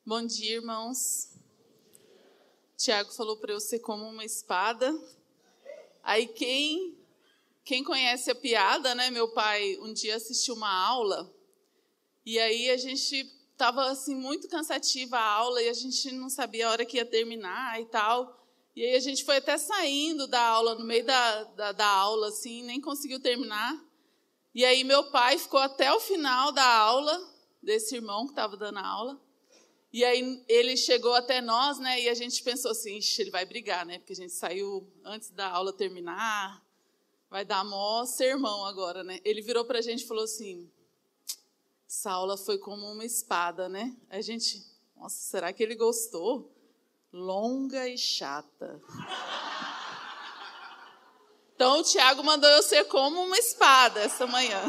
Bom dia, irmãos. Tiago falou para eu ser como uma espada. Aí quem conhece a piada, né? Meu pai um dia assistiu uma aula e aí a gente estava assim muito cansativa a aula e a gente não sabia a hora que ia terminar e tal. E aí a gente foi até saindo da aula, no meio da aula, assim, nem conseguiu terminar. E aí meu pai ficou até o final da aula, desse irmão que estava dando a aula. E aí ele chegou até nós, né? E a gente pensou assim, ele vai brigar, né? Porque a gente saiu antes da aula terminar, vai dar mó sermão agora, né? Ele virou para a gente e falou assim, essa aula foi como uma espada, né? Aí a gente, nossa, será que ele gostou? Longa e chata. Então o Tiago mandou eu ser como uma espada essa manhã.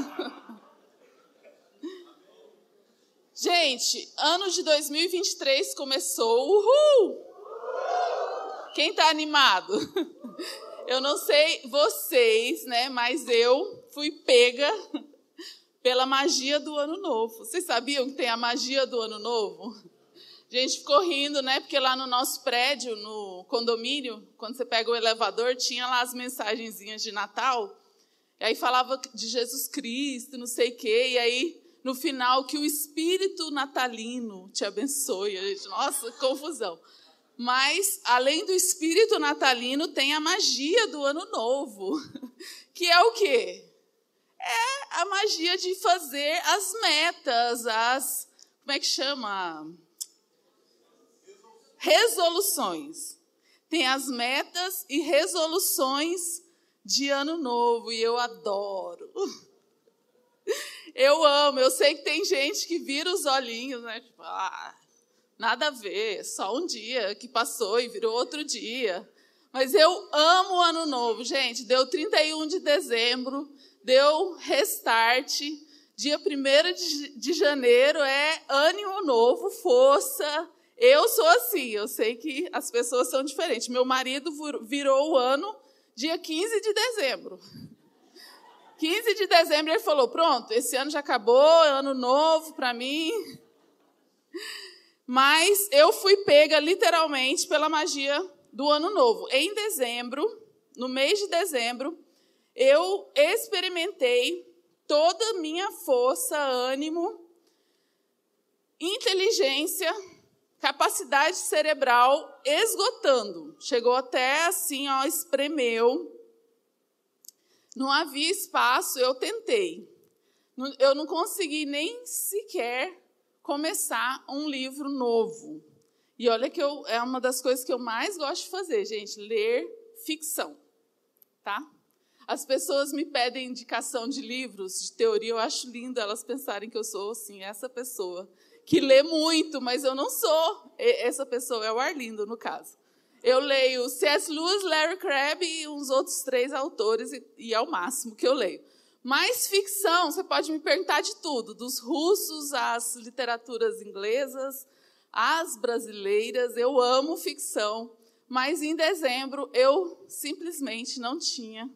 Gente, ano de 2023 começou, uhul! Quem está animado? Eu não sei vocês, né? Mas eu fui pega pela magia do ano novo. Vocês sabiam que tem a magia do ano novo? A gente ficou rindo, né? Porque lá no nosso prédio, no condomínio, quando você pega o elevador, tinha lá as mensagenzinhas de Natal. E aí falava de Jesus Cristo, não sei o quê. E aí, no final, que o Espírito natalino te abençoe. Gente, nossa, confusão. Mas, além do Espírito natalino, tem a magia do ano novo. Que é o quê? É a magia de fazer as metas, como é que chama? Resoluções. Tem as metas e resoluções de ano novo, e eu adoro. Eu amo, eu sei que tem gente que vira os olhinhos, né? Tipo, nada a ver, só um dia que passou e virou outro dia. Mas eu amo o ano novo, gente. Deu 31 de dezembro, deu restart. Dia 1º de janeiro é ânimo novo, força. Eu sou assim, eu sei que as pessoas são diferentes. Meu marido virou o ano dia 15 de dezembro. 15 de dezembro ele falou, pronto, esse ano já acabou, é ano novo para mim. Mas eu fui pega literalmente pela magia do ano novo. Em dezembro, no mês de dezembro, eu experimentei toda a minha força, ânimo, inteligência, capacidade cerebral esgotando. Chegou até assim, ó, espremeu. Não havia espaço, eu tentei. Eu não consegui nem sequer começar um livro novo. E olha que é uma das coisas que eu mais gosto de fazer, gente, ler ficção, tá? As pessoas me pedem indicação de livros, de teoria, eu acho lindo elas pensarem que eu sou, assim, essa pessoa que lê muito, mas eu não sou. Essa pessoa é o Arlindo, no caso. Eu leio C.S. Lewis, Larry Crabb e uns outros 3 autores, e é o máximo que eu leio. Mas ficção, você pode me perguntar de tudo, dos russos às literaturas inglesas, às brasileiras, eu amo ficção, mas em dezembro eu simplesmente não tinha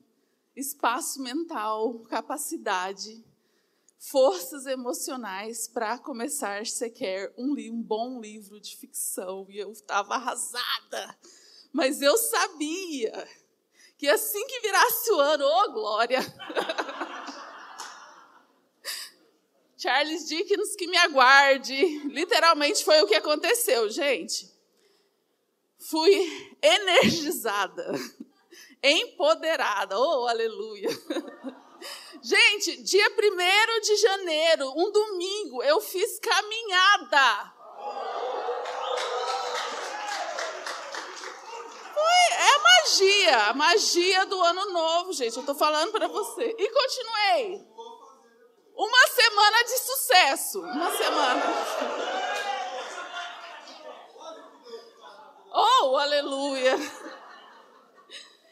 espaço mental, capacidade, forças emocionais para começar sequer um bom livro de ficção. E eu estava arrasada. Mas eu sabia que assim que virasse o ano, ô glória! Charles Dickens que me aguarde. Literalmente foi o que aconteceu, gente. Fui energizada, empoderada. Oh, aleluia! Gente, dia 1º de janeiro, um domingo, eu fiz caminhada. É a magia do ano novo, gente. Eu estou falando para você. E continuei. Uma semana de sucesso. Uma semana. Oh, aleluia.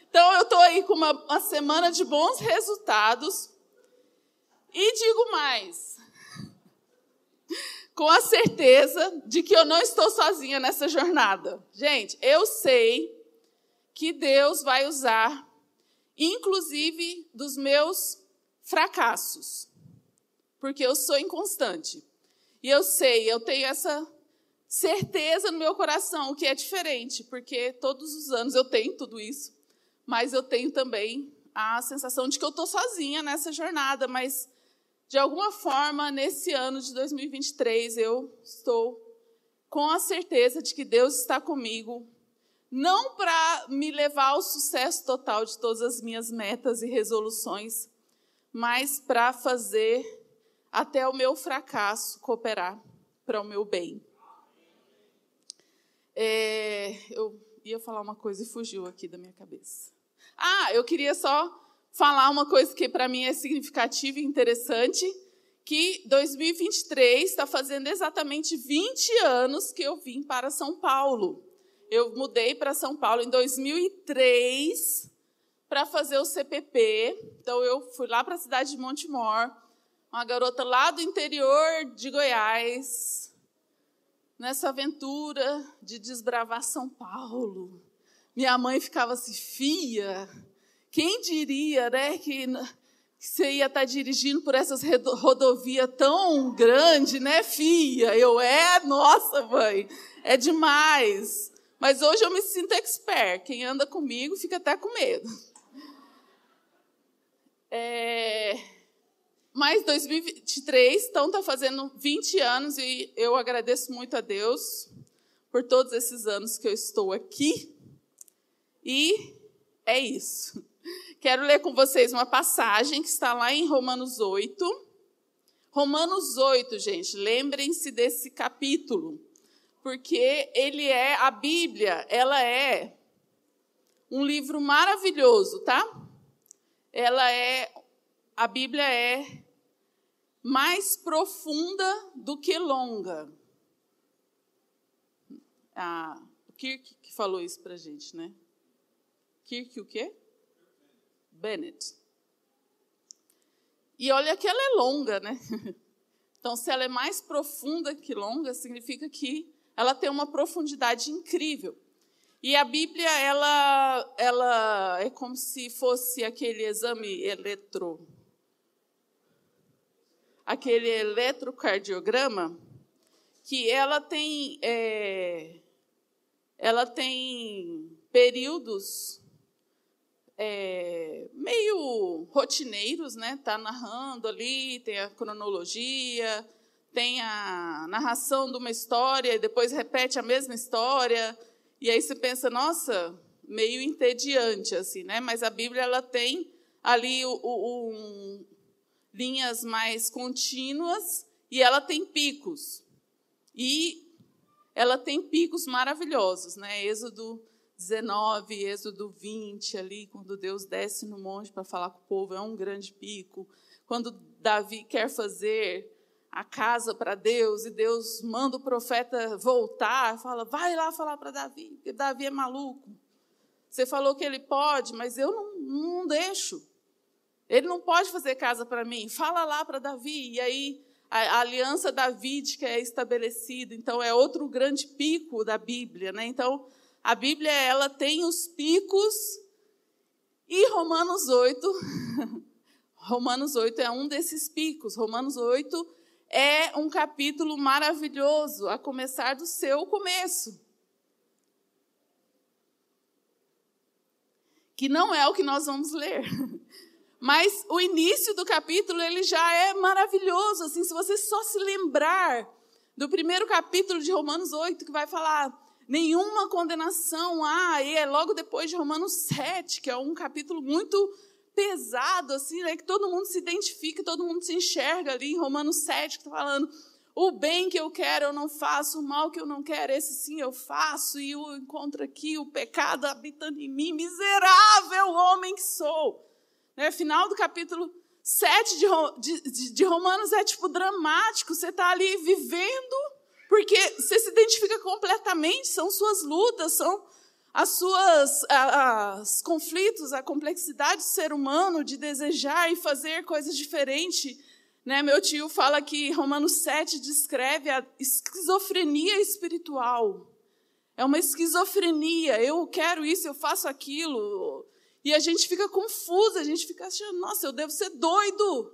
Então, eu estou aí com uma semana de bons resultados. E digo mais, com a certeza de que eu não estou sozinha nessa jornada. Gente, eu sei que Deus vai usar, inclusive, dos meus fracassos, porque eu sou inconstante. E eu sei, eu tenho essa certeza no meu coração, o que é diferente, porque todos os anos eu tenho tudo isso, mas eu tenho também a sensação de que eu estou sozinha nessa jornada, mas de alguma forma, nesse ano de 2023, eu estou com a certeza de que Deus está comigo, não para me levar ao sucesso total de todas as minhas metas e resoluções, mas para fazer até o meu fracasso cooperar para o meu bem. Eu ia falar uma coisa e fugiu aqui da minha cabeça. Eu queria só falar uma coisa que para mim é significativa e interessante, que 2023 está fazendo exatamente 20 anos que eu vim para São Paulo. Eu mudei para São Paulo em 2003 para fazer o CPP. Então, eu fui lá para a cidade de Montemor, uma garota lá do interior de Goiás, nessa aventura de desbravar São Paulo. Minha mãe ficava assim, filha, quem diria, né, que você ia estar dirigindo por essas rodovias tão grande, né, filha? Nossa, mãe, é demais. Mas hoje eu me sinto expert. Quem anda comigo fica até com medo. Mas 2023, então, está fazendo 20 anos e eu agradeço muito a Deus por todos esses anos que eu estou aqui. E é isso. Quero ler com vocês uma passagem que está lá em Romanos 8. Romanos 8, gente, lembrem-se desse capítulo, porque a Bíblia, ela é um livro maravilhoso, tá? A Bíblia é mais profunda do que longa. O Kirk que falou isso pra gente, né? Kirk o quê? Bennett. E olha que ela é longa, né? Então, se ela é mais profunda que longa, significa que ela tem uma profundidade incrível. E a Bíblia, ela é como se fosse aquele exame aquele eletrocardiograma, que ela tem períodos meio rotineiros, né? Está narrando ali, tem a cronologia, tem a narração de uma história, e depois repete a mesma história, e aí você pensa, nossa, meio entediante, assim, né? Mas a Bíblia, ela tem ali linhas mais contínuas, e ela tem picos. E ela tem picos maravilhosos, né? Êxodo 19, Êxodo 20, ali, quando Deus desce no monte para falar com o povo, é um grande pico. Quando Davi quer fazer a casa para Deus, e Deus manda o profeta voltar, fala, vai lá falar para Davi, porque Davi é maluco. Você falou que ele pode, mas eu não deixo. Ele não pode fazer casa para mim, fala lá para Davi. E aí a aliança davídica é estabelecida, então é outro grande pico da Bíblia, né? Então, a Bíblia, ela tem os picos, e Romanos 8, Romanos 8 é um desses picos. Romanos 8 é um capítulo maravilhoso, a começar do seu começo. Que não é o que nós vamos ler. Mas o início do capítulo, ele já é maravilhoso. Assim, se você só se lembrar do primeiro capítulo de Romanos 8, que vai falar nenhuma condenação há, e é logo depois de Romanos 7, que é um capítulo muito pesado, assim, né, que todo mundo se identifica, todo mundo se enxerga ali em Romanos 7, que está falando, o bem que eu quero eu não faço, o mal que eu não quero, esse sim eu faço, e eu encontro aqui o pecado habitando em mim, miserável homem que sou. Né, final do capítulo 7 de Romanos é tipo dramático, você está ali vivendo, porque você se identifica completamente, são suas lutas, são os conflitos, a complexidade do ser humano de desejar e fazer coisas diferentes. Né? Meu tio fala que Romanos 7 descreve a esquizofrenia espiritual. É uma esquizofrenia, eu quero isso, eu faço aquilo. E a gente fica confusa, a gente fica achando, nossa, eu devo ser doido,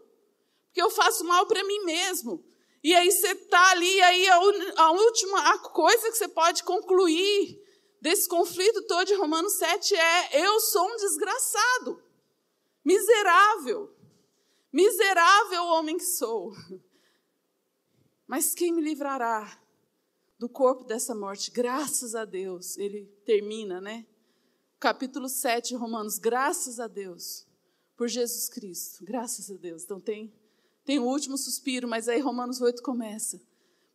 porque eu faço mal para mim mesmo. E aí você está ali, e aí a coisa que você pode concluir desse conflito todo de Romanos 7 é: eu sou um desgraçado, miserável homem que sou. Mas quem me livrará do corpo dessa morte? Graças a Deus. Ele termina, né? Capítulo 7 de Romanos, graças a Deus, por Jesus Cristo, graças a Deus. Então tem o último suspiro, mas aí Romanos 8 começa.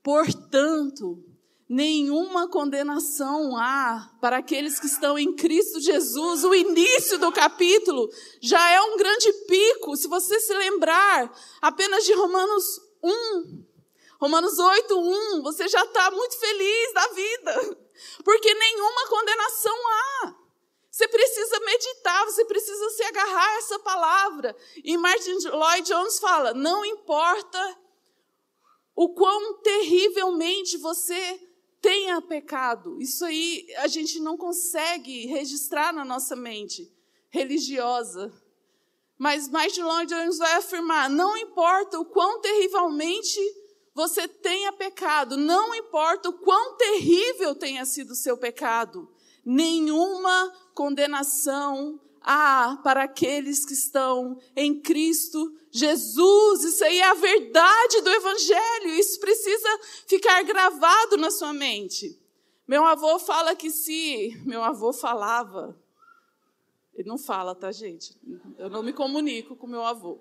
Portanto, nenhuma condenação há para aqueles que estão em Cristo Jesus. O início do capítulo já é um grande pico. Se você se lembrar apenas de Romanos 8:1, você já está muito feliz da vida, porque nenhuma condenação há. Você precisa meditar, você precisa se agarrar a essa palavra. E Martin Lloyd-Jones fala: não importa o quão terrivelmente você tenha pecado. Isso aí a gente não consegue registrar na nossa mente religiosa. Mas Martin Lloyd-Jones vai afirmar: não importa o quão terrivelmente você tenha pecado, não importa o quão terrível tenha sido o seu pecado, nenhuma condenação há para aqueles que estão em Cristo Jesus. Isso aí é a verdade do Evangelho. Isso precisa ficar gravado na sua mente. Meu avô fala que meu avô falava... Ele não fala, tá, gente? Eu não me comunico com meu avô.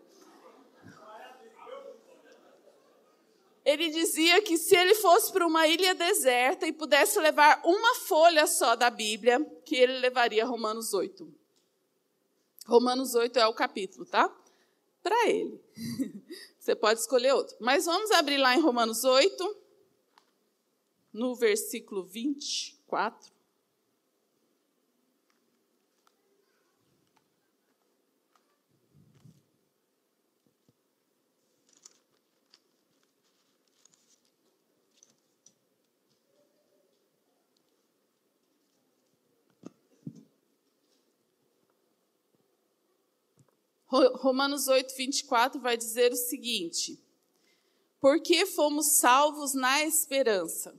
Ele dizia que se ele fosse para uma ilha deserta e pudesse levar uma folha só da Bíblia, que ele levaria Romanos 8. Romanos 8 é o capítulo, tá? Para ele. Você pode escolher outro. Mas vamos abrir lá em Romanos 8, no versículo 24. Romanos 8, 24 vai dizer o seguinte: porque fomos salvos na esperança.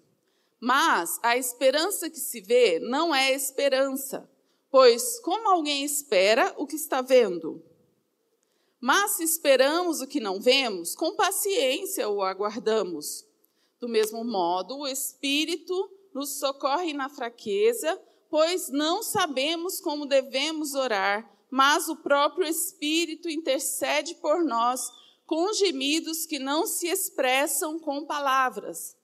Mas a esperança que se vê não é esperança, pois como alguém espera o que está vendo? Mas se esperamos o que não vemos, com paciência o aguardamos. Do mesmo modo, o Espírito nos socorre na fraqueza, pois não sabemos como devemos orar, mas o próprio Espírito intercede por nós com gemidos que não se expressam com palavras.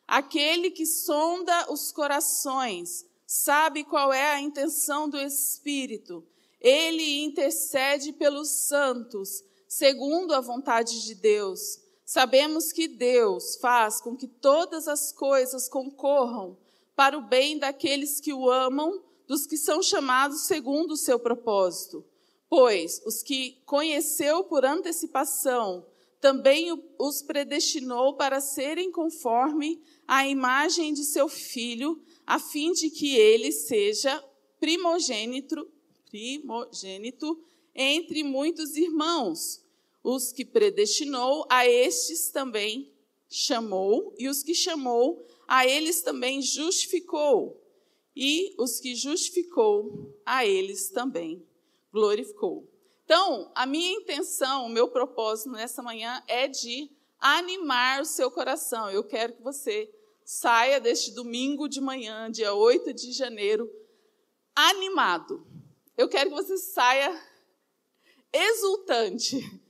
Aquele que sonda os corações sabe qual é a intenção do Espírito. Ele intercede pelos santos, segundo a vontade de Deus. Sabemos que Deus faz com que todas as coisas concorram para o bem daqueles que o amam, dos que são chamados segundo o seu propósito. Pois os que conheceu por antecipação, também os predestinou para serem conforme a imagem de seu Filho, a fim de que ele seja primogênito entre muitos irmãos. Os que predestinou, a estes também chamou, e os que chamou, a eles também justificou. E os que justificou, a eles também glorificou. Então, a minha intenção, o meu propósito nessa manhã é de animar o seu coração. Eu quero que você saia deste domingo de manhã, dia 8 de janeiro, animado. Eu quero que você saia exultante.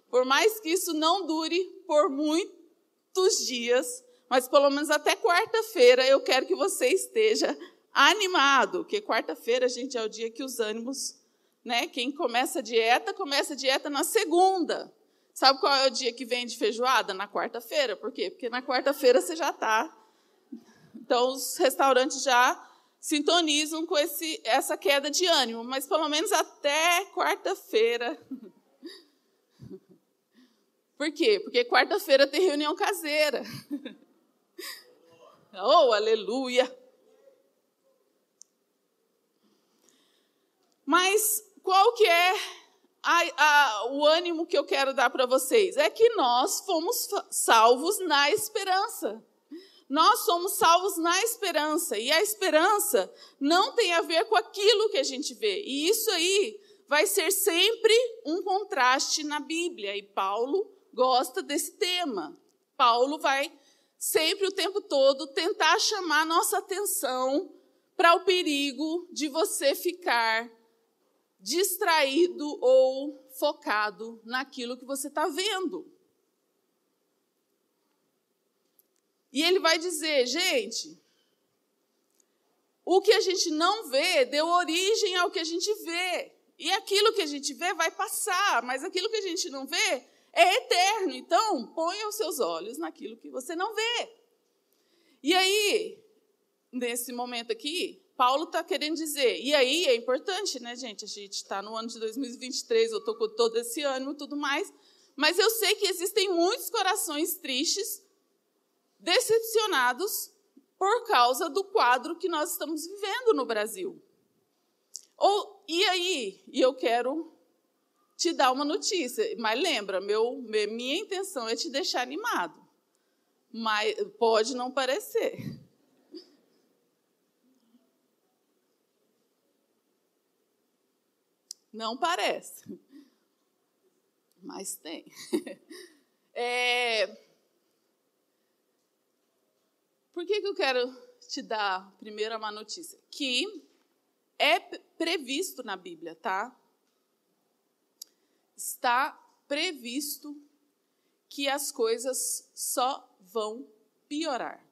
Por mais que isso não dure por muitos dias, mas pelo menos até quarta-feira eu quero que você esteja animado, porque quarta-feira, gente, é o dia que os ânimos, né? Quem começa a dieta na segunda. Sabe qual é o dia que vem de feijoada? Na quarta-feira. Por quê? Porque na quarta-feira você já está. Então, os restaurantes já sintonizam com essa queda de ânimo, mas pelo menos até quarta-feira. Por quê? Porque quarta-feira tem reunião caseira. Oh, aleluia! Mas qual que é o ânimo que eu quero dar para vocês é que nós fomos salvos na esperança. Nós somos salvos na esperança. E a esperança não tem a ver com aquilo que a gente vê. E isso aí vai ser sempre um contraste na Bíblia. E Paulo gosta desse tema. Paulo vai sempre, o tempo todo, tentar chamar a nossa atenção para o perigo de você ficar distraído ou focado naquilo que você está vendo. E ele vai dizer, gente, o que a gente não vê deu origem ao que a gente vê. E aquilo que a gente vê vai passar, mas aquilo que a gente não vê é eterno. Então, ponha os seus olhos naquilo que você não vê. E aí, nesse momento aqui, Paulo está querendo dizer, e aí é importante, né, gente? A gente está no ano de 2023, eu estou com todo esse ânimo e tudo mais, mas eu sei que existem muitos corações tristes, decepcionados por causa do quadro que nós estamos vivendo no Brasil. E aí, eu quero te dar uma notícia, mas lembra, minha intenção é te deixar animado, mas pode não parecer. Não parece, mas tem. Por que eu quero te dar primeiro a má notícia? Que é previsto na Bíblia, tá? Está previsto que as coisas só vão piorar.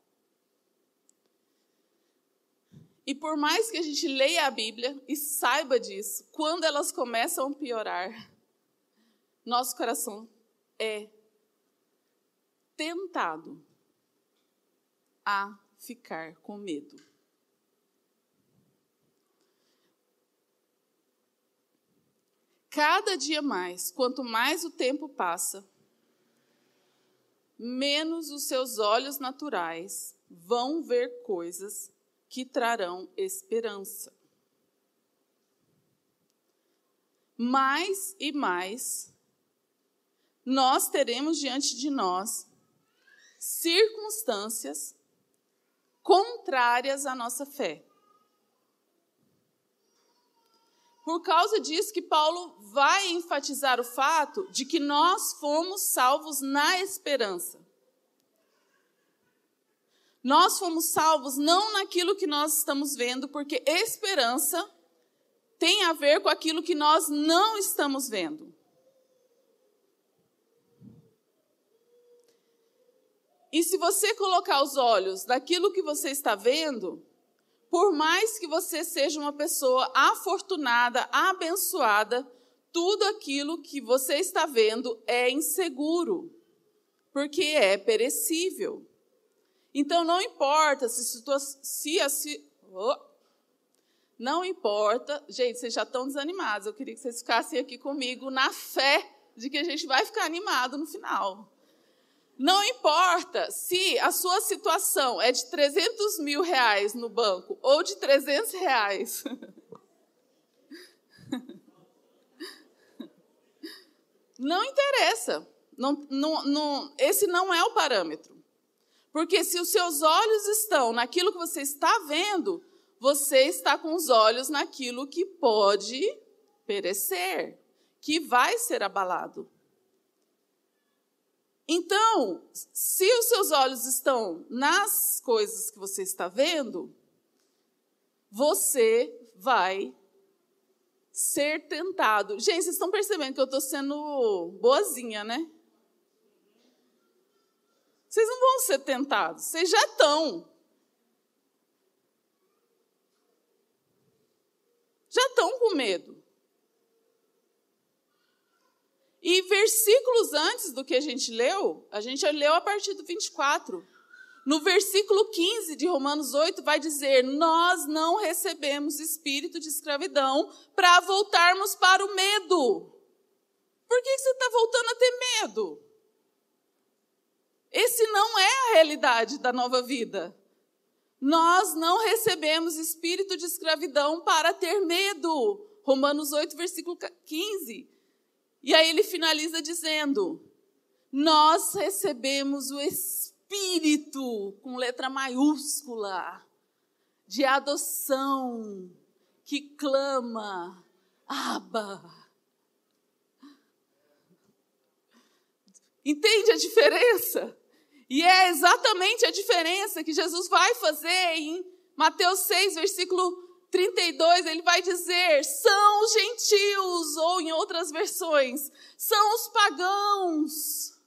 E por mais que a gente leia a Bíblia e saiba disso, quando elas começam a piorar, nosso coração é tentado a ficar com medo. Cada dia mais, quanto mais o tempo passa, menos os seus olhos naturais vão ver coisas que trarão esperança. Mais e mais, nós teremos diante de nós circunstâncias contrárias à nossa fé. Por causa disso que Paulo vai enfatizar o fato de que nós fomos salvos na esperança. Nós fomos salvos não naquilo que nós estamos vendo, porque esperança tem a ver com aquilo que nós não estamos vendo. E se você colocar os olhos naquilo que você está vendo, por mais que você seja uma pessoa afortunada, abençoada, tudo aquilo que você está vendo é inseguro, porque é perecível. Então, não importa não importa. Gente, vocês já estão desanimados. Eu queria que vocês ficassem aqui comigo na fé de que a gente vai ficar animado no final. Não importa se a sua situação é de 300 mil reais no banco ou de 300 reais. Não interessa. Esse não é o parâmetro. Porque se os seus olhos estão naquilo que você está vendo, você está com os olhos naquilo que pode perecer, que vai ser abalado. Então, se os seus olhos estão nas coisas que você está vendo, você vai ser tentado. Gente, vocês estão percebendo que eu estou sendo boazinha, né? Vocês não vão ser tentados, vocês já estão. Já estão com medo. E versículos antes do que a gente leu a partir do 24. No versículo 15 de Romanos 8 vai dizer: nós não recebemos espírito de escravidão para voltarmos para o medo. Por que você está voltando a ter medo? Esse não é a realidade da nova vida. Nós não recebemos espírito de escravidão para ter medo. Romanos 8, versículo 15. E aí ele finaliza dizendo: nós recebemos o Espírito, com letra maiúscula, de adoção, que clama, Abba. Entende a diferença? E é exatamente a diferença que Jesus vai fazer em Mateus 6, versículo 32, ele vai dizer: são os gentios, ou em outras versões, são os pagãos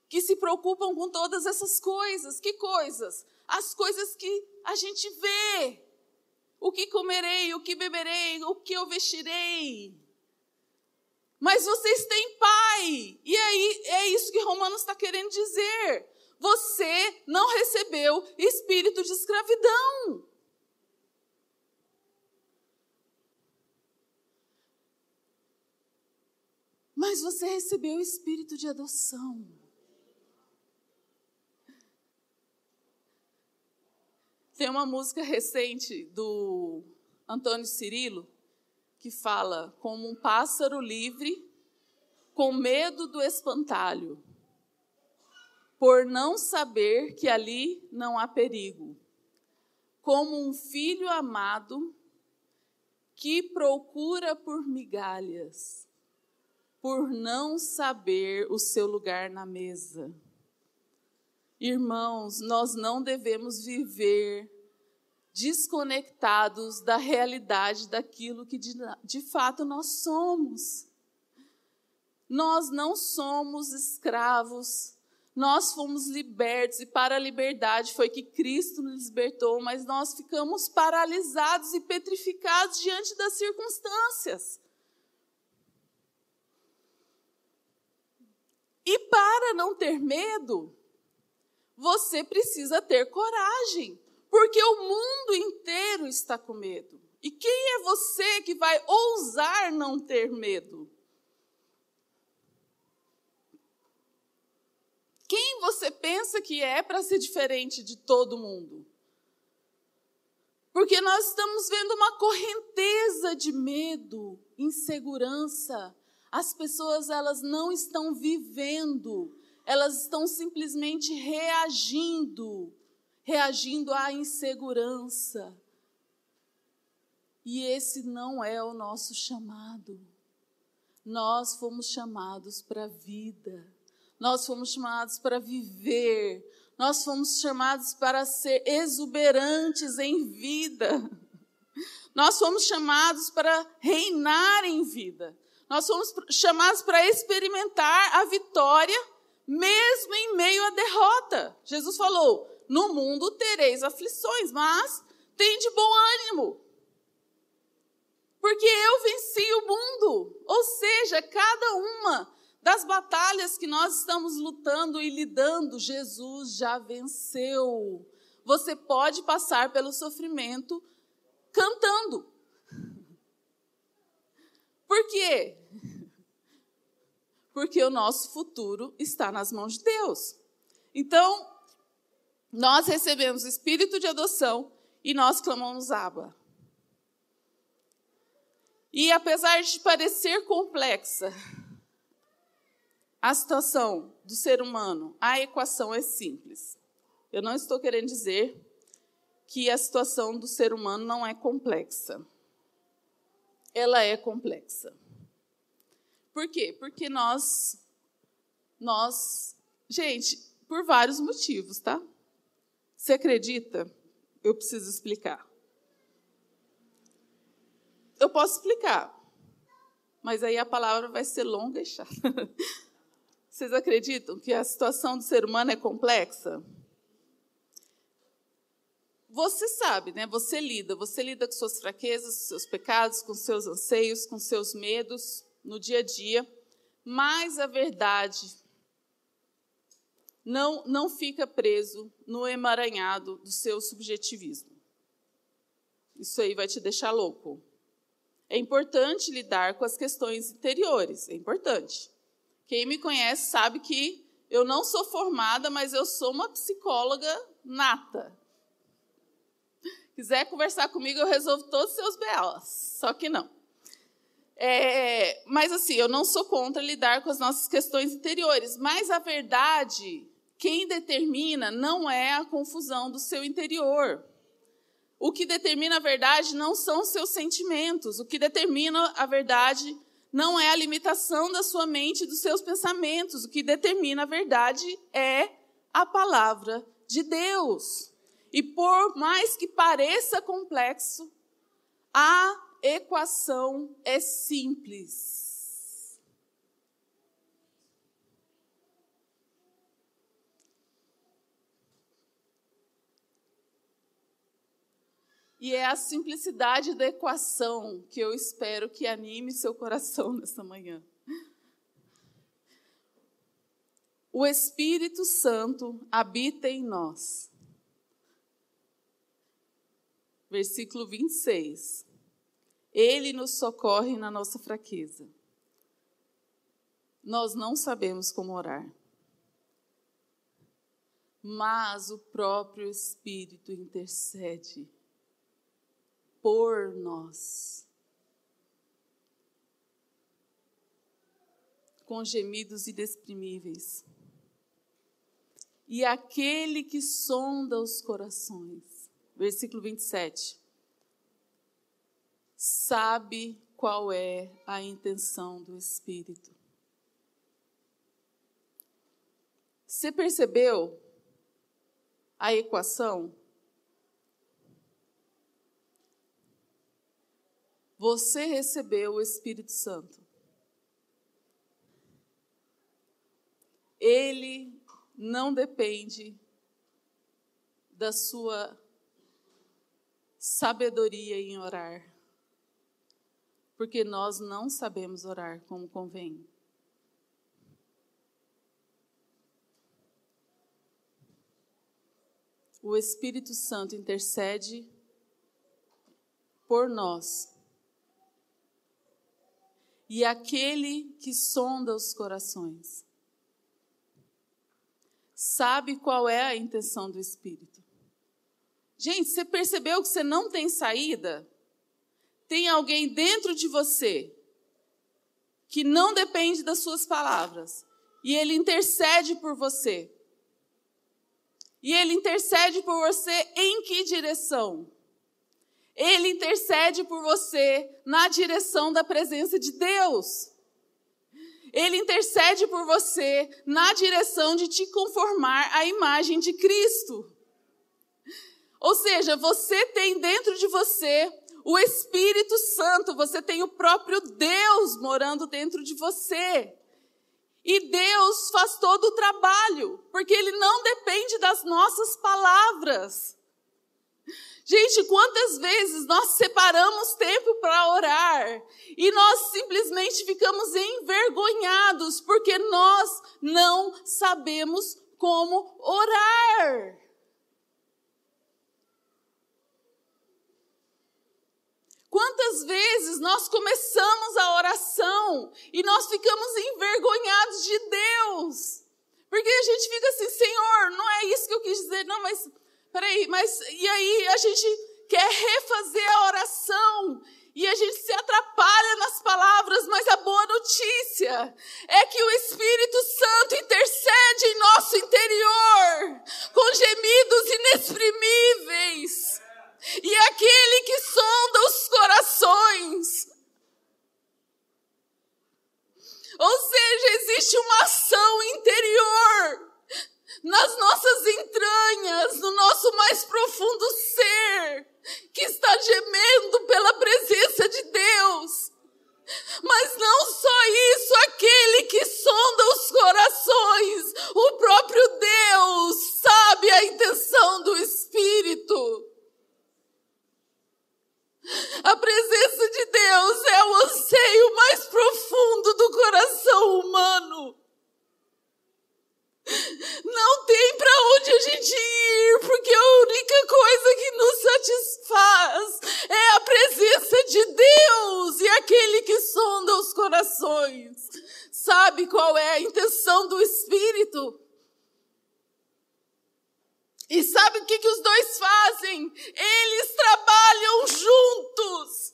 que se preocupam com todas essas coisas. Que coisas? As coisas que a gente vê. O que comerei, o que beberei, o que eu vestirei. Mas vocês têm Pai. E aí é isso que Romanos está querendo dizer. Você não recebeu espírito de escravidão. Mas você recebeu o espírito de adoção. Tem uma música recente do Antônio Cirilo que fala: como um pássaro livre, com medo do espantalho, por não saber que ali não há perigo. Como um filho amado que procura por migalhas, por não saber o seu lugar na mesa. Irmãos, nós não devemos viver desconectados da realidade daquilo que de fato nós somos. Nós não somos escravos, nós fomos libertos, e para a liberdade foi que Cristo nos libertou, mas nós ficamos paralisados e petrificados diante das circunstâncias. E para não ter medo, você precisa ter coragem, porque o mundo inteiro está com medo. E quem é você que vai ousar não ter medo? Quem você pensa que é para ser diferente de todo mundo? Porque nós estamos vendo uma correnteza de medo, insegurança. As pessoas, elas não estão vivendo, elas estão simplesmente reagindo à insegurança. E esse não é o nosso chamado. Nós fomos chamados para a vida. Nós fomos chamados para viver. Nós fomos chamados para ser exuberantes em vida. Nós fomos chamados para reinar em vida. Nós fomos chamados para experimentar a vitória, mesmo em meio à derrota. Jesus falou: no mundo tereis aflições, mas tem de bom ânimo, porque eu venci o mundo. Ou seja, cada uma das batalhas que nós estamos lutando e lidando, Jesus já venceu. Você pode passar pelo sofrimento cantando. Por quê? Porque o nosso futuro está nas mãos de Deus. Então, nós recebemos o espírito de adoção e nós clamamos Abba. E apesar de parecer complexa, a situação do ser humano, a equação é simples. Eu não estou querendo dizer que a situação do ser humano não é complexa. Ela é complexa. Por quê? Porque nós, gente, por vários motivos, tá? Você acredita? Eu preciso explicar. Eu posso explicar, mas aí a palavra vai ser longa e chata. Vocês acreditam que a situação do ser humano é complexa? Você sabe, né? Você lida com suas fraquezas, com seus pecados, com seus anseios, com seus medos no dia a dia, mas a verdade não fica preso no emaranhado do seu subjetivismo. Isso aí vai te deixar louco. É importante lidar com as questões interiores, é importante. Quem me conhece sabe que eu não sou formada, mas eu sou uma psicóloga nata. Quiser conversar comigo, eu resolvo todos os seus BOs, só que não. Mas assim, eu não sou contra lidar com as nossas questões interiores, mas a verdade, quem determina não é a confusão do seu interior. O que determina a verdade não são os seus sentimentos. O que determina a verdade não é a limitação da sua mente e dos seus pensamentos. O que determina a verdade é a palavra de Deus. E por mais que pareça complexo, a equação é simples. E é a simplicidade da equação que eu espero que anime seu coração nessa manhã. O Espírito Santo habita em nós. Versículo 26. Ele nos socorre na nossa fraqueza. Nós não sabemos como orar, mas o próprio Espírito intercede por nós, com gemidos inexprimíveis. E aquele que sonda os corações, versículo 27, sabe qual é a intenção do Espírito. Você percebeu a equação? Você recebeu o Espírito Santo. Ele não depende da sua sabedoria em orar, porque nós não sabemos orar como convém. O Espírito Santo intercede por nós. E aquele que sonda os corações sabe qual é a intenção do Espírito. Gente, você percebeu que você não tem saída? Tem alguém dentro de você que não depende das suas palavras. E ele intercede por você. E ele intercede por você em que direção? Ele intercede por você na direção da presença de Deus. Ele intercede por você na direção de te conformar à imagem de Cristo. Ou seja, você tem dentro de você o Espírito Santo, você tem o próprio Deus morando dentro de você. E Deus faz todo o trabalho, porque Ele não depende das nossas palavras. Gente, quantas vezes nós separamos tempo para orar e nós simplesmente ficamos envergonhados porque nós não sabemos como orar. Quantas vezes nós começamos a oração e nós ficamos envergonhados de Deus? Porque a gente fica assim, Senhor, não é isso que eu quis dizer, não, mas peraí, e aí a gente quer refazer a oração e a gente se atrapalha nas palavras, mas a boa notícia é que o Espírito Santo intercede em nosso interior com gemidos inexprimíveis. E aquele que sonda os corações. Ou seja, existe uma ação interior nas nossas entranhas, no nosso mais profundo ser, que está gemendo pela presença de Deus. Mas não só isso, aquele que sonda os corações, o próprio Deus sabe a intenção do Espírito. A presença de Deus é o anseio mais profundo do coração humano. Não tem para onde a gente ir, porque a única coisa que nos satisfaz é a presença de Deus. E aquele que sonda os corações sabe qual é a intenção do Espírito. E sabe o que os dois fazem? Eles trabalham juntos.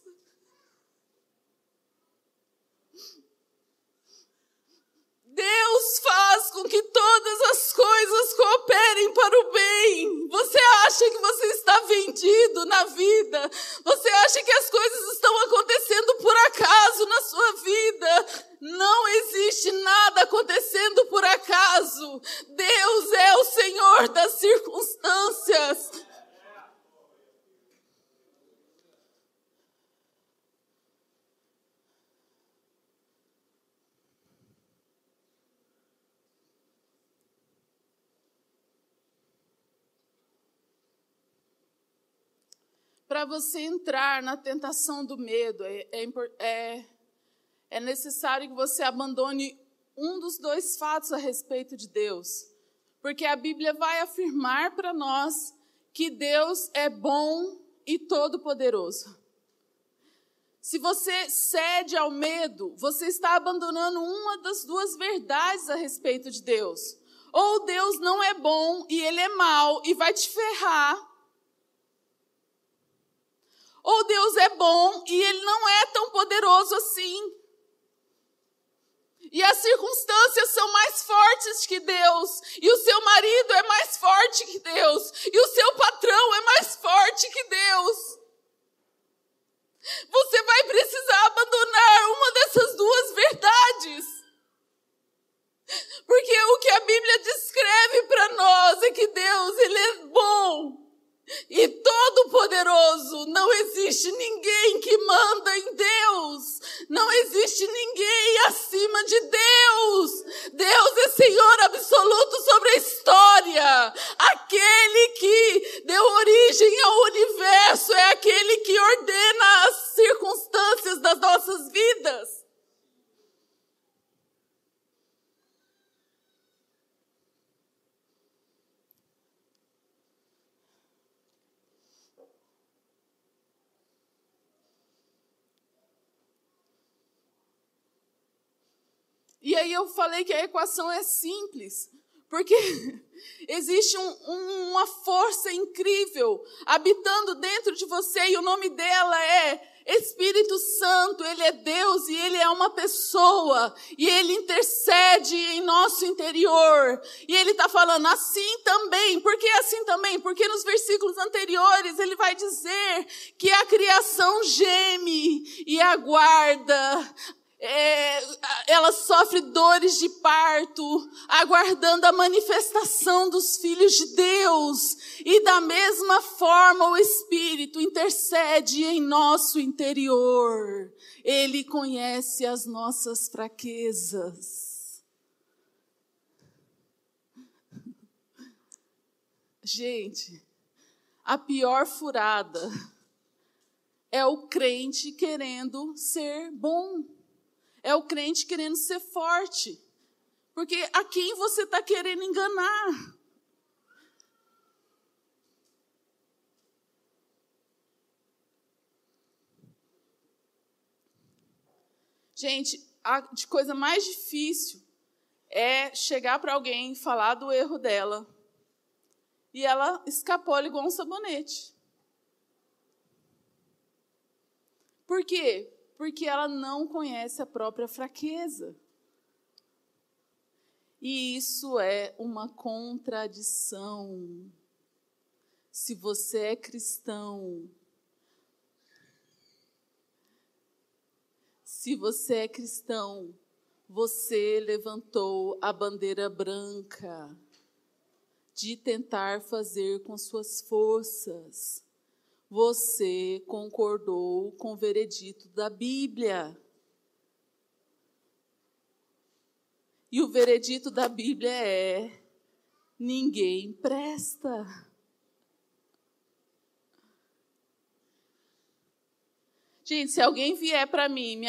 vida. Você acha que as coisas estão acontecendo por acaso na sua vida? Não existe nada acontecendo por acaso. Deus é o Senhor das circunstâncias. Para você entrar na tentação do medo, é necessário que você abandone um dos dois fatos a respeito de Deus. Porque a Bíblia vai afirmar para nós que Deus é bom e todo-poderoso. Se você cede ao medo, você está abandonando uma das duas verdades a respeito de Deus. Ou Deus não é bom e Ele é mau e vai te ferrar. Ou Deus é bom e Ele não é tão poderoso assim. E as circunstâncias são mais fortes que Deus. E o seu marido é mais forte que Deus. E o seu patrão é mais forte que Deus. Você vai precisar abandonar uma dessas duas verdades. Porque o que a Bíblia descreve para nós é que Deus, Ele é bom e todo-poderoso. Não existe ninguém que manda em Deus. Não existe ninguém acima de Deus. Deus é Senhor absoluto sobre a história. Aquele que deu origem ao universo é aquele que ordena as circunstâncias das nossas vidas. E aí eu falei que a equação é simples, porque existe uma força incrível habitando dentro de você e o nome dela é Espírito Santo. Ele é Deus e Ele é uma pessoa e Ele intercede em nosso interior. E Ele está falando assim também. Por que assim também? Porque nos versículos anteriores Ele vai dizer que a criação geme e aguarda. Ela sofre dores de parto, aguardando a manifestação dos filhos de Deus. E da mesma forma o Espírito intercede em nosso interior. Ele conhece as nossas fraquezas. Gente, a pior furada é o crente querendo ser bom. É o crente querendo ser forte. Porque a quem você está querendo enganar? Gente, a coisa mais difícil é chegar para alguém e falar do erro dela. E ela escapola igual um sabonete. Por quê? Porque ela não conhece a própria fraqueza. E isso é uma contradição. Se você é cristão, você levantou a bandeira branca de tentar fazer com suas forças. Você concordou com o veredito da Bíblia. E o veredito da Bíblia é: ninguém presta. Gente, se alguém vier para mim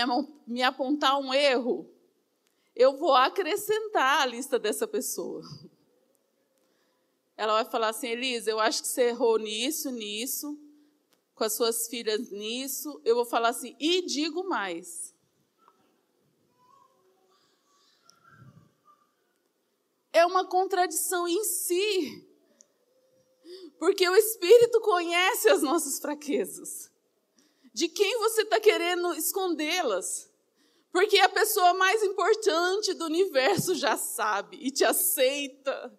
me apontar um erro, eu vou acrescentar a lista dessa pessoa. Ela vai falar assim: Elisa, eu acho que você errou nisso, com as suas filhas nisso. Eu vou falar assim, e digo mais. É uma contradição em si. Porque o Espírito conhece as nossas fraquezas. De quem você está querendo escondê-las? Porque a pessoa mais importante do universo já sabe e te aceita.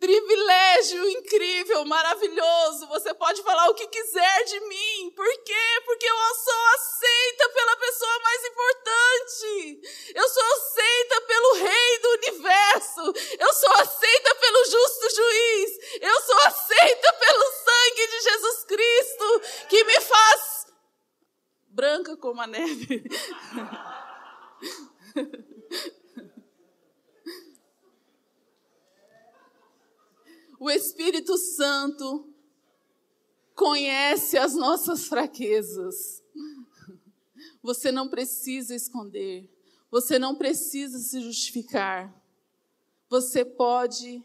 privilégio incrível, maravilhoso. Você pode falar o que quiser de mim. Por quê? Porque eu sou aceita pela pessoa mais importante. Eu sou aceita pelo Rei do Universo. Eu sou aceita pelo justo juiz. Eu sou aceita pelo sangue de Jesus Cristo, que me faz branca como a neve. O Espírito Santo conhece as nossas fraquezas. Você não precisa esconder. Você não precisa se justificar. Você pode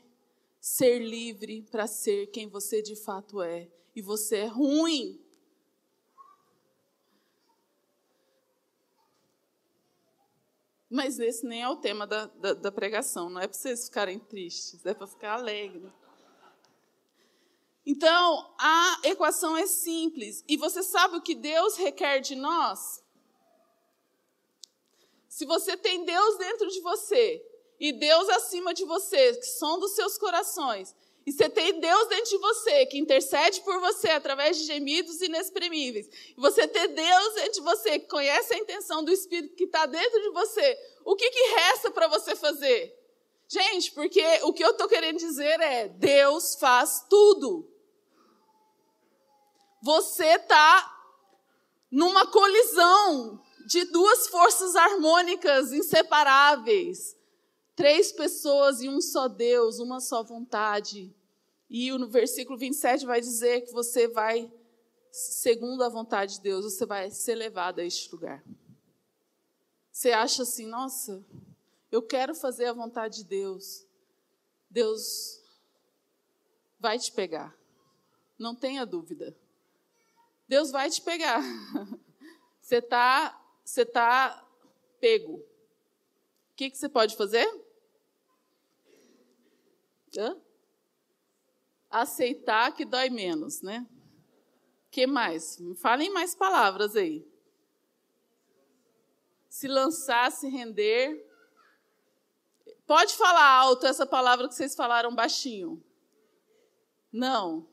ser livre para ser quem você de fato é. E você é ruim. Mas esse nem é o tema da pregação. Não é para vocês ficarem tristes, é para ficar alegre. Então, a equação é simples. E você sabe o que Deus requer de nós? Se você tem Deus dentro de você e Deus acima de você, que som dos seus corações, e você tem Deus dentro de você, que intercede por você através de gemidos inexprimíveis, e você tem Deus dentro de você, que conhece a intenção do Espírito que está dentro de você, o que resta para você fazer? Gente, porque o que eu estou querendo dizer é, Deus faz tudo. Você está numa colisão de duas forças harmônicas inseparáveis. 3 pessoas e um só Deus, uma só vontade. E no versículo 27 vai dizer que você vai, segundo a vontade de Deus, você vai ser levado a este lugar. Você acha assim, nossa, eu quero fazer a vontade de Deus. Deus vai te pegar. Não tenha dúvida. Deus vai te pegar. Você tá pego. O que você pode fazer? Aceitar que dói menos, né? O que mais? Me falem mais palavras aí. Se lançar, se render. Pode falar alto essa palavra que vocês falaram baixinho. Não.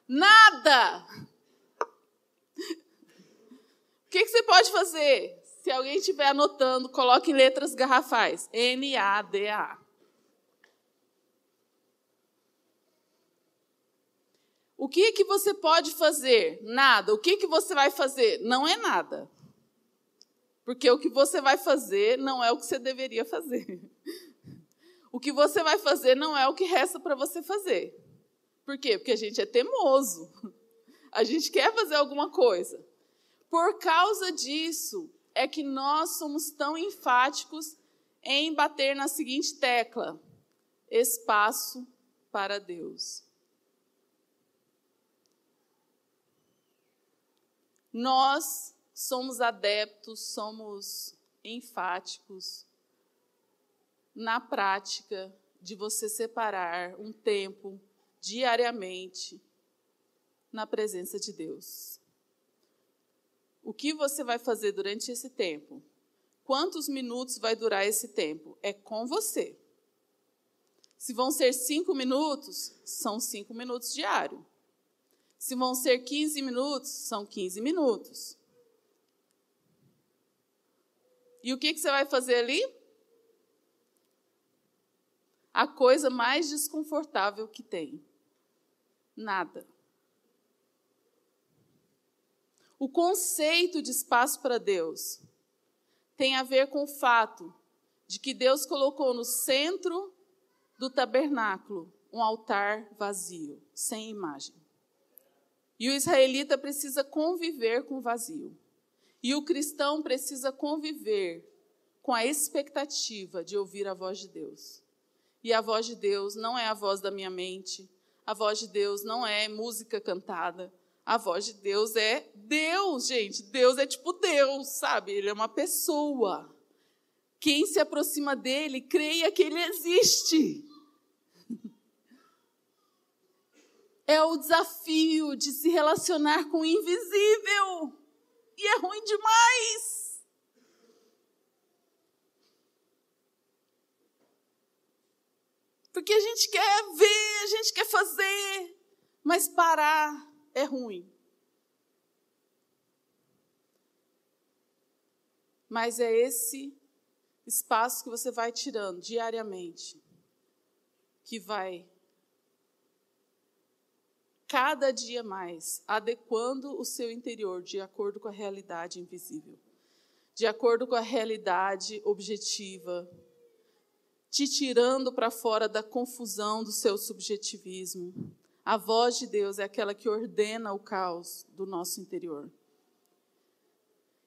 Nada! O que você pode fazer? Se alguém estiver anotando, coloque em letras garrafais. NADA. O que você pode fazer? Nada. O que você vai fazer? Não é nada. Porque o que você vai fazer não é o que você deveria fazer. O que você vai fazer não é o que resta para você fazer. Por quê? Porque a gente é teimoso. A gente quer fazer alguma coisa. Por causa disso, é que nós somos tão enfáticos em bater na seguinte tecla: espaço para Deus. Nós somos adeptos, somos enfáticos na prática de você separar um tempo diariamente na presença de Deus. O que você vai fazer durante esse tempo? Quantos minutos vai durar esse tempo? É com você. Se vão ser 5 minutos, são 5 minutos diários. Se vão ser 15 minutos, são 15 minutos. E o que você vai fazer ali? A coisa mais desconfortável que tem. Nada. O conceito de espaço para Deus tem a ver com o fato de que Deus colocou no centro do tabernáculo um altar vazio, sem imagem. E o israelita precisa conviver com o vazio. E o cristão precisa conviver com a expectativa de ouvir a voz de Deus. E a voz de Deus não é a voz da minha mente, a voz de Deus não é música cantada. A voz de Deus é Deus, gente. Deus é tipo Deus, sabe? Ele é uma pessoa. Quem se aproxima dele, creia que ele existe. É o desafio de se relacionar com o invisível. E é ruim demais. Porque a gente quer ver, a gente quer fazer, mas parar é ruim. Mas é esse espaço que você vai tirando diariamente, que vai, cada dia mais, adequando o seu interior de acordo com a realidade invisível, de acordo com a realidade objetiva, te tirando para fora da confusão do seu subjetivismo. A voz de Deus é aquela que ordena o caos do nosso interior.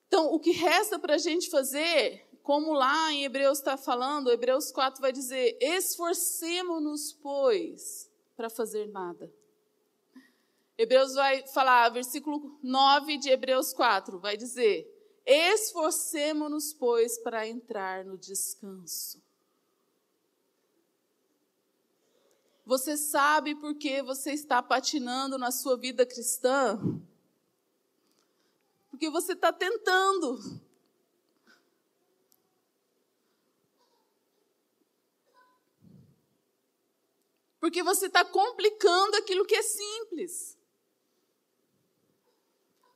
Então, o que resta para a gente fazer, como lá em Hebreus está falando, Hebreus 4 vai dizer, esforcemo-nos, pois, para fazer nada. Hebreus vai falar, versículo 9 de Hebreus 4, vai dizer, esforcemo-nos, pois, para entrar no descanso. Você sabe por que você está patinando na sua vida cristã? Porque você está tentando. Porque você está complicando aquilo que é simples.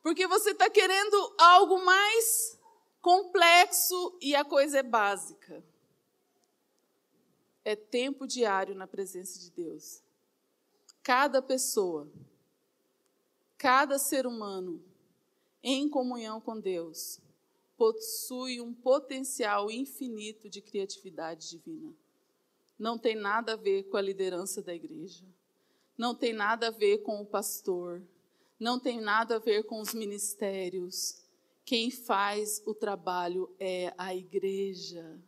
Porque você está querendo algo mais complexo e a coisa é básica. É tempo diário na presença de Deus. Cada pessoa, cada ser humano, em comunhão com Deus, possui um potencial infinito de criatividade divina. Não tem nada a ver com a liderança da igreja. Não tem nada a ver com o pastor. Não tem nada a ver com os ministérios. Quem faz o trabalho é a igreja.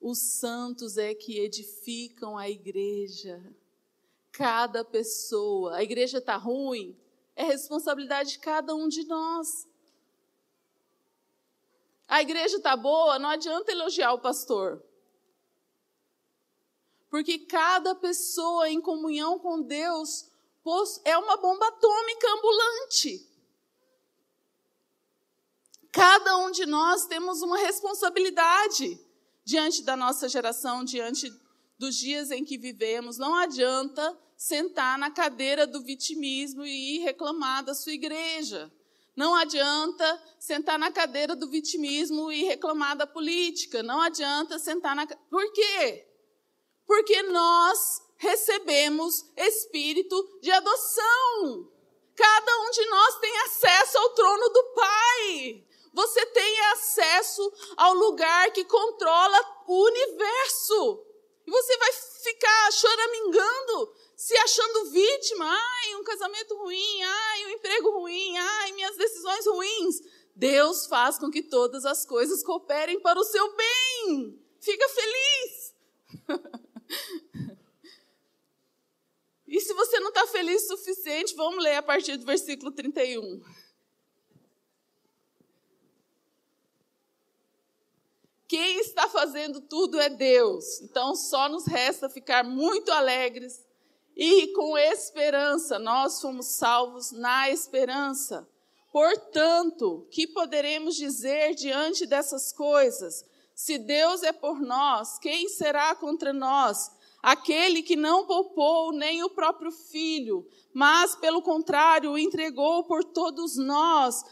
Os santos é que edificam a igreja. Cada pessoa. A igreja está ruim? É responsabilidade de cada um de nós. A igreja está boa? Não adianta elogiar o pastor. Porque cada pessoa em comunhão com Deus é uma bomba atômica ambulante. Cada um de nós temos uma responsabilidade diante da nossa geração, diante dos dias em que vivemos. Não adianta sentar na cadeira do vitimismo e ir reclamar da sua igreja. Não adianta sentar na cadeira do vitimismo e reclamar da política. Não adianta sentar na... Por quê? Porque nós recebemos espírito de adoção. Cada um de nós tem acesso ao trono do Pai. Você tem acesso ao lugar que controla o universo. E você vai ficar choramingando, se achando vítima. Ai, um casamento ruim. Ai, um emprego ruim. Ai, minhas decisões ruins. Deus faz com que todas as coisas cooperem para o seu bem. Fica feliz. E se você não está feliz o suficiente, vamos ler a partir do versículo 31. Quem está fazendo tudo é Deus. Então, só nos resta ficar muito alegres e com esperança. Nós fomos salvos na esperança. Portanto, que poderemos dizer diante dessas coisas? Se Deus é por nós, quem será contra nós? Aquele que não poupou nem o próprio Filho, mas, pelo contrário, o entregou por todos nós,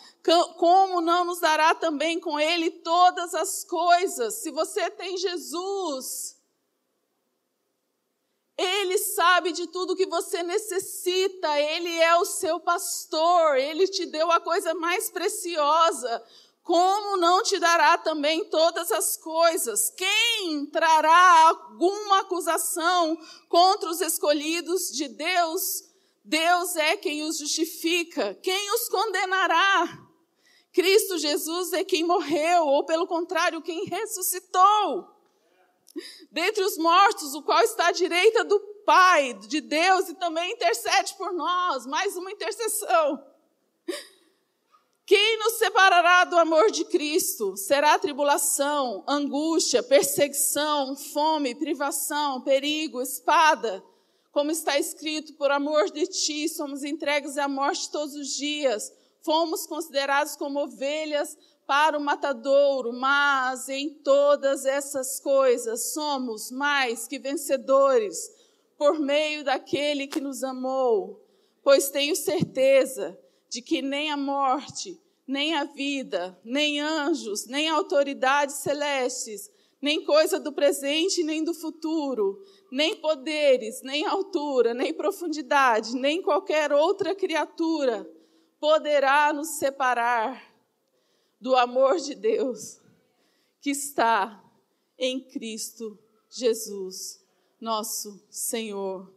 como não nos dará também com Ele todas as coisas? Se você tem Jesus, Ele sabe de tudo que você necessita, Ele é o seu pastor, Ele te deu a coisa mais preciosa. Como não te dará também todas as coisas? Quem trará alguma acusação contra os escolhidos de Deus? Deus é quem os justifica. Quem os condenará? Cristo Jesus é quem morreu, ou pelo contrário, quem ressuscitou. Dentre os mortos, o qual está à direita do Pai, de Deus, e também intercede por nós. Mais uma intercessão. Quem nos separará do amor de Cristo? Será tribulação, angústia, perseguição, fome, privação, perigo, espada? Como está escrito, por amor de ti, somos entregues à morte todos os dias. Fomos considerados como ovelhas para o matadouro, mas em todas essas coisas somos mais que vencedores por meio daquele que nos amou. Pois tenho certeza de que nem a morte, nem a vida, nem anjos, nem autoridades celestes, nem coisa do presente, nem do futuro, nem poderes, nem altura, nem profundidade, nem qualquer outra criatura poderá nos separar do amor de Deus que está em Cristo Jesus, nosso Senhor.